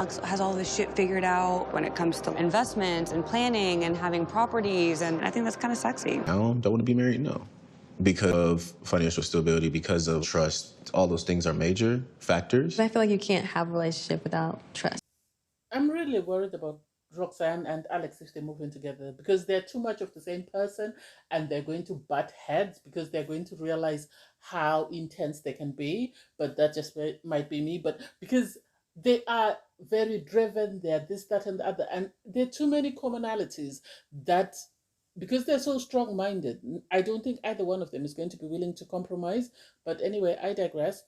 Alex has all this shit figured out when it comes to investments and planning and having properties, and I think that's kind of sexy. I don't want to be married, no. Because of financial stability, because of trust, all those things are major factors. I feel like you can't have a relationship without trust. I'm really worried about Roxanne and Alex if they move in together because they're too much of the same person and they're going to butt heads because they're going to realize how intense they can be. But that just might be me. But because they are very driven, they're this, that, and the other, and there are too many commonalities that because they're so strong minded, I don't think either one of them is going to be willing to compromise. But anyway, I digress.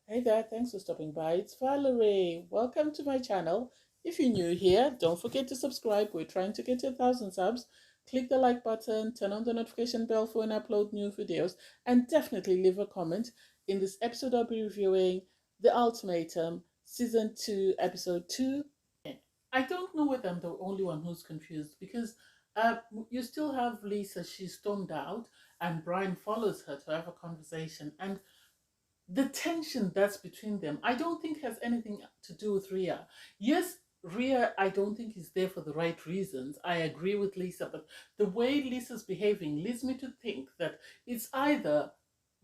Hey there, thanks for stopping by. It's Valerie. Welcome to my channel. If you're new here, don't forget to subscribe. We're trying to get to 1,000 subs. Click the like button, turn on the notification bell for when I upload new videos, and definitely leave a comment. In this episode, I'll be reviewing The Ultimatum, Season 2, Episode 2. I don't know whether I'm the only one who's confused because you still have Lisa, she's stormed out, and Brian follows her to have a conversation. And the tension that's between them, I don't think has anything to do with Rhea. Yes, Rhea, I don't think is there for the right reasons. I agree with Lisa, but the way Lisa's behaving leads me to think that it's either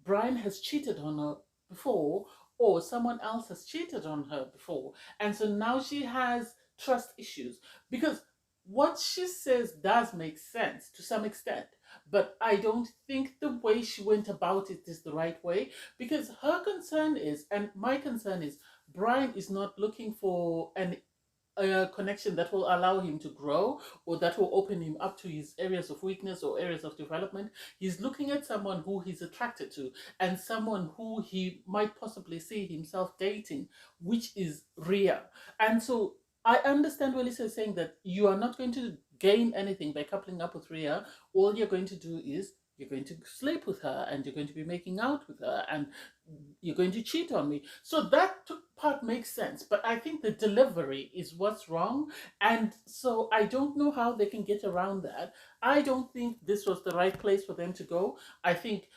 Brian has cheated on her before or someone else has cheated on her before. And so now she has trust issues because what she says does make sense to some extent, but I don't think the way she went about it is the right way because her concern is, and my concern is, Brian is not looking for a connection that will allow him to grow or that will open him up to his areas of weakness or areas of development. He's looking at someone who he's attracted to and someone who he might possibly see himself dating, which is Rhea. And so I understand what Lisa is saying, that you are not going to gain anything by coupling up with Rhea. All you're going to do is you're going to sleep with her and you're going to be making out with her and you're going to cheat on me. So that part makes sense, but I think the delivery is what's wrong. And so I don't know how they can get around that. I don't think this was the right place for them to go. I think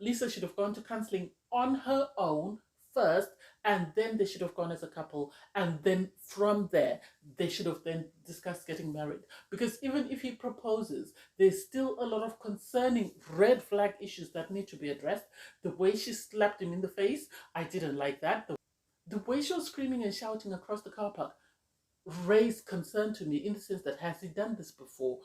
Lisa should have gone to counseling on her own first, and then they should have gone as a couple, and then from there they should have then discussed getting married. Because even if he proposes, there's still a lot of concerning red flag issues that need to be addressed. The way she slapped him in the face, I didn't like that. The way she was screaming and shouting across the car park raised concern to me, in the sense that, has he done this before?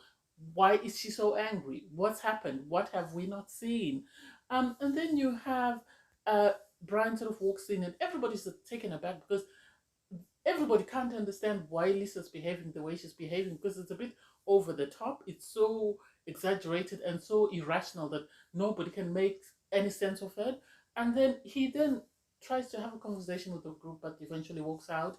Why is she so angry? What's happened? What have we not seen? And then you have Brian sort of walks in and everybody's taken aback because everybody can't understand why Lisa's behaving the way she's behaving, because it's a bit over the top. It's so exaggerated and so irrational that nobody can make any sense of it. And then he then tries to have a conversation with the group but eventually walks out.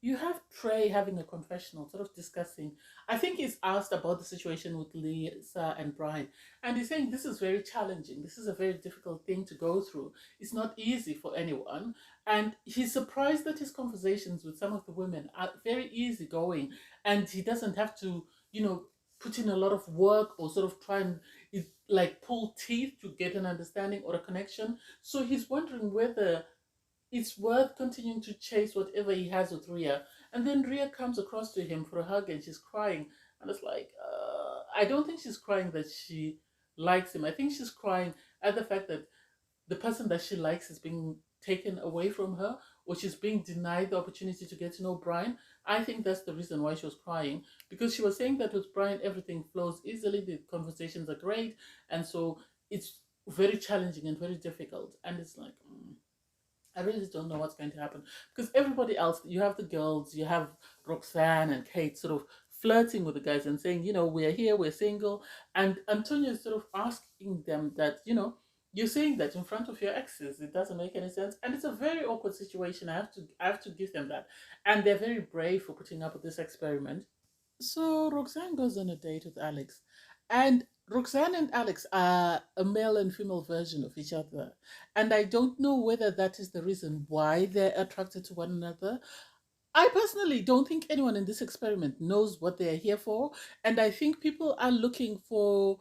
You have Trey having a confessional, sort of discussing. I think he's asked about the situation with Lisa and Brian, and he's saying this is very challenging. This is a very difficult thing to go through. It's not easy for anyone, and he's surprised that his conversations with some of the women are very easygoing, and he doesn't have to, put in a lot of work or sort of try and like pull teeth to get an understanding or a connection. So he's wondering whether it's worth continuing to chase whatever he has with Rhea. And then Rhea comes across to him for a hug and she's crying. And it's like, I don't think she's crying that she likes him. I think she's crying at the fact that the person that she likes is being taken away from her, or she's being denied the opportunity to get to know Brian. I think that's the reason why she was crying, because she was saying that with Brian, everything flows easily, the conversations are great. And so it's very challenging and very difficult. And it's like, I really don't know what's going to happen, because everybody else, you have the girls, you have Roxanne and Kate sort of flirting with the guys and saying, we're here, we're single. And Antonio is sort of asking them that, you're saying that in front of your exes. It doesn't make any sense. And it's a very awkward situation. I have to give them that. And they're very brave for putting up with this experiment. So Roxanne goes on a date with Alex. And Roxanne and Alex are a male and female version of each other. And I don't know whether that is the reason why they're attracted to one another. I personally don't think anyone in this experiment knows what they're here for. And I think people are looking for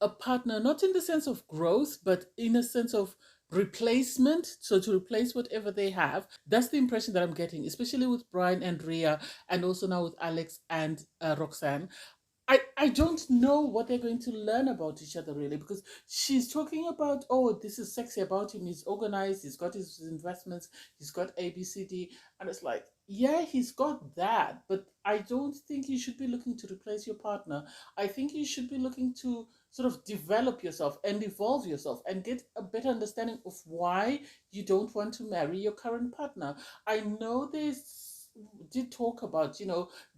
a partner, not in the sense of growth, but in a sense of replacement, so to replace whatever they have. That's the impression that I'm getting, especially with Brian and Rhea, and also now with Alex and Roxanne. I don't know what they're going to learn about each other really, because she's talking about, oh, this is sexy about him. He's organized, he's got his investments, he's got ABCD. And it's like, yeah, he's got that. But I don't think you should be looking to replace your partner. I think you should be looking to sort of develop yourself and evolve yourself and get a better understanding of why you don't want to marry your current partner. I know there's did talk about,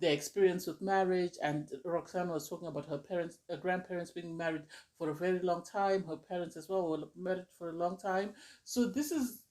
their experience with marriage, and Roxanne was talking about her parents, her grandparents being married for a very long time, her parents as well were married for a long time. So this is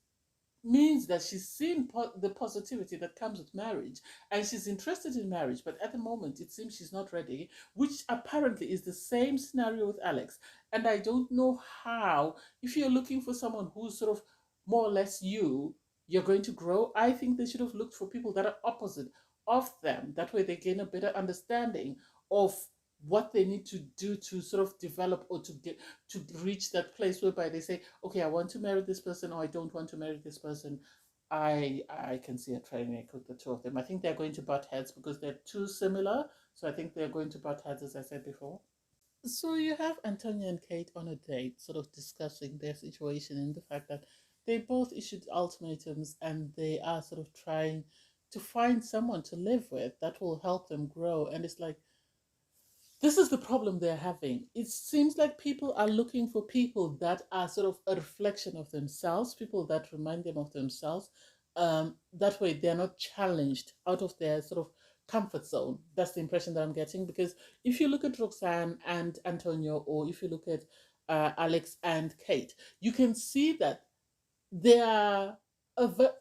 means that she's seen the positivity that comes with marriage, and she's interested in marriage, but at the moment it seems she's not ready, which apparently is the same scenario with Alex. And I don't know how, if you're looking for someone who's sort of more or less you're going to grow. I think they should have looked for people that are opposite of them. That way they gain a better understanding of what they need to do to sort of develop, or to get to reach that place whereby they say, okay, I want to marry this person, or I don't want to marry this person. I can see a train wreck with the two of them. I think they're going to butt heads because they're too similar. So I think they're going to butt heads, as I said before. So you have Antonia and Kate on a date, sort of discussing their situation and the fact that they both issued ultimatums, and they are sort of trying to find someone to live with that will help them grow. And it's like, this is the problem they're having. It seems like people are looking for people that are sort of a reflection of themselves, people that remind them of themselves. That way, they're not challenged out of their sort of comfort zone. That's the impression that I'm getting. Because if you look at Roxanne and Antonio, or if you look at Alex and Kate, you can see that they are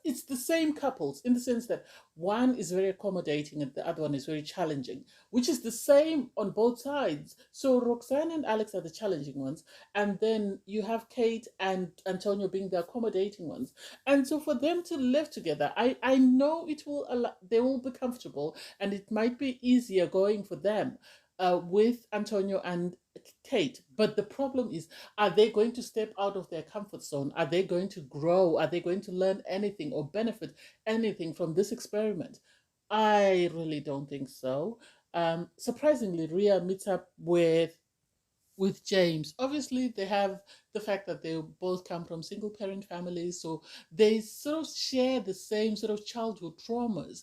it's the same couples, in the sense that one is very accommodating and the other one is very challenging, which is the same on both sides. So Roxanne and Alex are the challenging ones, and then you have Kate and Antonio being the accommodating ones. And so for them to live together, I know it will they will be comfortable, and it might be easier going for them with Antonio and Kate. But the problem is, are they going to step out of their comfort zone? Are they going to grow? Are they going to learn anything or benefit anything from this experiment? I really don't think so. Surprisingly, Ria meets up with James. Obviously, they have the fact that they both come from single parent families, so they sort of share the same sort of childhood traumas.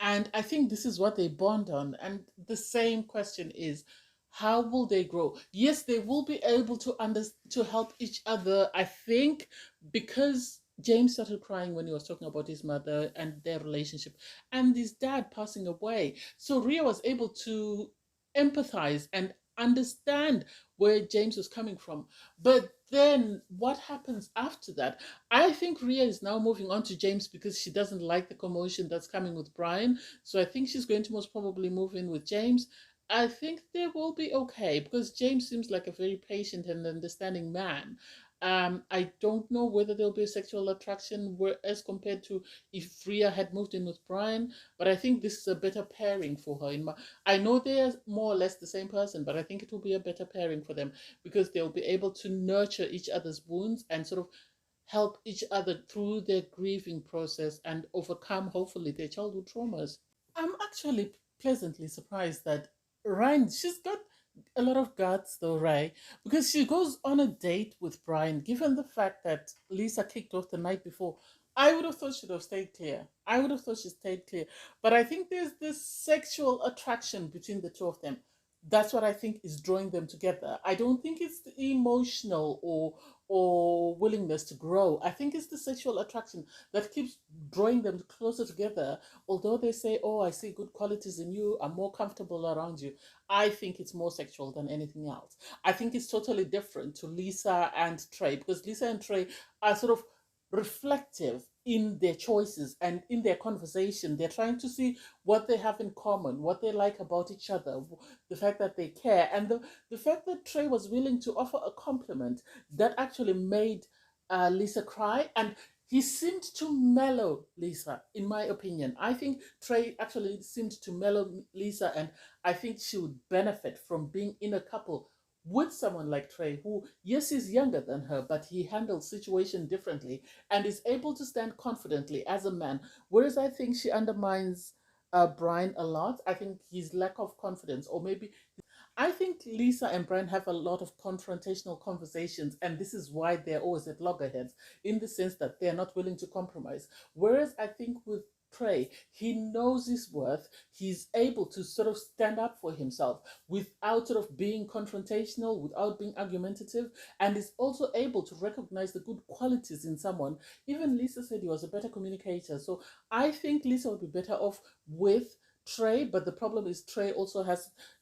And I think this is what they bond on. And the same question is, how will they grow? Yes, they will be able to help each other, I think, because James started crying when he was talking about his mother and their relationship and his dad passing away. So Ria was able to empathize and understand where James was coming from. But then what happens after that? I think Ria is now moving on to James because she doesn't like the commotion that's coming with Brian. So I think she's going to most probably move in with James. I think they will be okay because James seems like a very patient and understanding man. I don't know whether there'll be a sexual attraction as compared to if Ria had moved in with Brian, but I think this is a better pairing for her. I know they're more or less the same person, but I think it will be a better pairing for them because they'll be able to nurture each other's wounds and sort of help each other through their grieving process and overcome, hopefully, their childhood traumas. I'm actually pleasantly surprised that Ryan, she's got a lot of guts though, right? Because she goes on a date with Brian, given the fact that Lisa kicked off the night before. I would have thought she'd have stayed clear. I would have thought she stayed clear. But I think there's this sexual attraction between the two of them. That's what I think is drawing them together. I don't think it's the emotional or willingness to grow. I think it's the sexual attraction that keeps drawing them closer together. Although they say, oh, I see good qualities in you, I'm more comfortable around you. I think it's more sexual than anything else. I think it's totally different to Lisa and Trey, because Lisa and Trey are sort of reflective in their choices and in their conversation. They're trying to see what they have in common, what they like about each other, the fact that they care, and the fact that Trey was willing to offer a compliment that actually made Lisa cry. And he seemed to mellow Lisa, in my opinion. I think Trey actually seemed to mellow Lisa, and I think she would benefit from being in a couple with someone like Trey, who, yes, is younger than her, but he handles situation differently and is able to stand confidently as a man. Whereas I think she undermines Brian a lot. I think his lack of confidence, or maybe I think Lisa and Brian have a lot of confrontational conversations, and this is why they're always at loggerheads, in the sense that they're not willing to compromise. Whereas I think with Trey, he knows his worth. He's able to sort of stand up for himself without sort of being confrontational, without being argumentative, and is also able to recognize the good qualities in someone. Even Lisa said he was a better communicator. So I think Lisa would be better off with Trey, but the problem is Trey also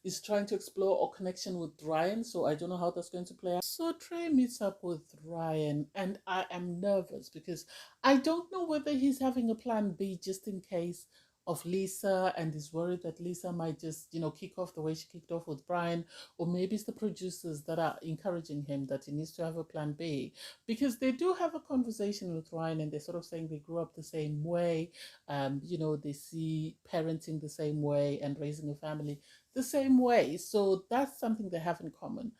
is trying to explore a connection with Ryan, so I don't know how that's going to play out. So Trey meets up with Ryan, and I am nervous because I don't know whether he's having a plan B just in case of Lisa, and is worried that Lisa might just, kick off the way she kicked off with Brian, or maybe it's the producers that are encouraging him that he needs to have a plan B, because they do have a conversation with Ryan, and they're sort of saying they grew up the same way. They see parenting the same way and raising a family the same way. So that's something they have in common.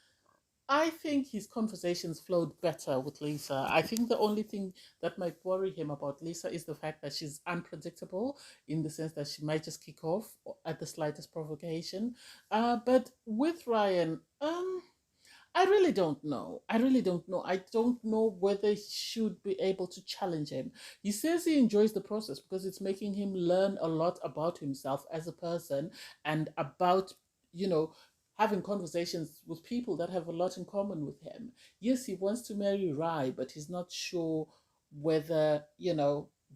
I think his conversations flowed better with Lisa. I think the only thing that might worry him about Lisa is the fact that she's unpredictable, in the sense that she might just kick off at the slightest provocation. But with Ryan, I really don't know. I really don't know. I don't know whether he should be able to challenge him. He says he enjoys the process because it's making him learn a lot about himself as a person, and about, you know, having conversations with people that have a lot in common with him. Yes, he wants to marry Rai, but he's not sure whether,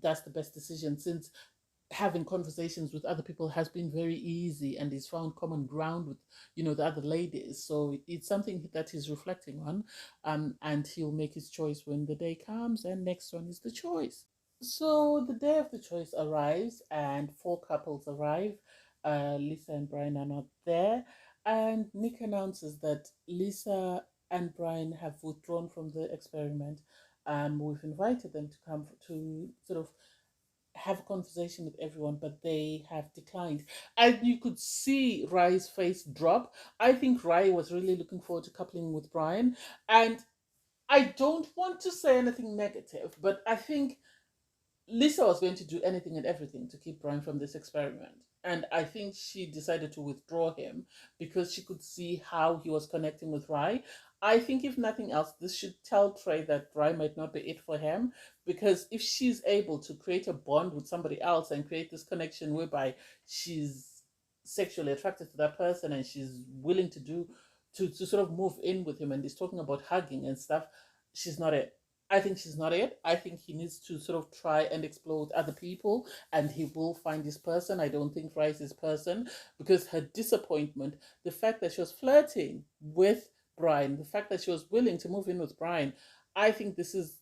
that's the best decision, since having conversations with other people has been very easy, and he's found common ground with, the other ladies. So it's something that he's reflecting on, and he'll make his choice when the day comes, and next one is the choice. So the day of the choice arrives, and four couples arrive. Lisa and Brian are not there, and Nick announces that Lisa and Brian have withdrawn from the experiment. We've invited them to come to sort of have a conversation with everyone, but they have declined. And you could see Rai's face drop. I think Rai was really looking forward to coupling with Brian. And I don't want to say anything negative, but I think Lisa was going to do anything and everything to keep Brian from this experiment. And I think she decided to withdraw him because she could see how he was connecting with Rai. I think, if nothing else, this should tell Trey that Rai might not be it for him. Because if she's able to create a bond with somebody else and create this connection whereby she's sexually attracted to that person, and she's willing to to sort of move in with him, and he's talking about hugging and stuff, she's not it. I think she's not it. I think he needs to sort of try and explore with other people, and he will find his person. I don't think Rice is person, because her disappointment, the fact that she was flirting with Brian, the fact that she was willing to move in with Brian, I think this is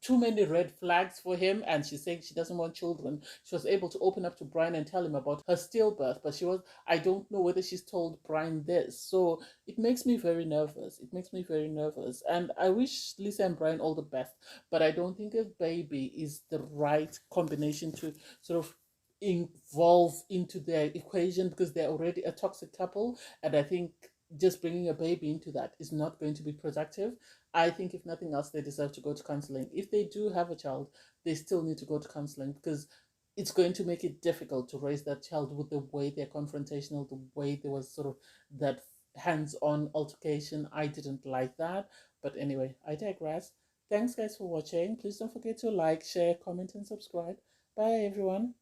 too many red flags for him. And she's saying she doesn't want children. She was able to open up to Brian and tell him about her stillbirth, but I don't know whether she's told Brian this. So it makes me very nervous. It makes me very nervous. And I wish Lisa and Brian all the best, but I don't think a baby is the right combination to sort of involve into their equation, because they're already a toxic couple. And I think just bringing a baby into that is not going to be productive. I think, if nothing else, they deserve to go to counseling. If they do have a child, they still need to go to counseling, because it's going to make it difficult to raise that child with the way they're confrontational, the way there was sort of that hands-on altercation. I didn't like that. But anyway, I digress. Thanks, guys, for watching. Please don't forget to like, share, comment, and subscribe. Bye, everyone.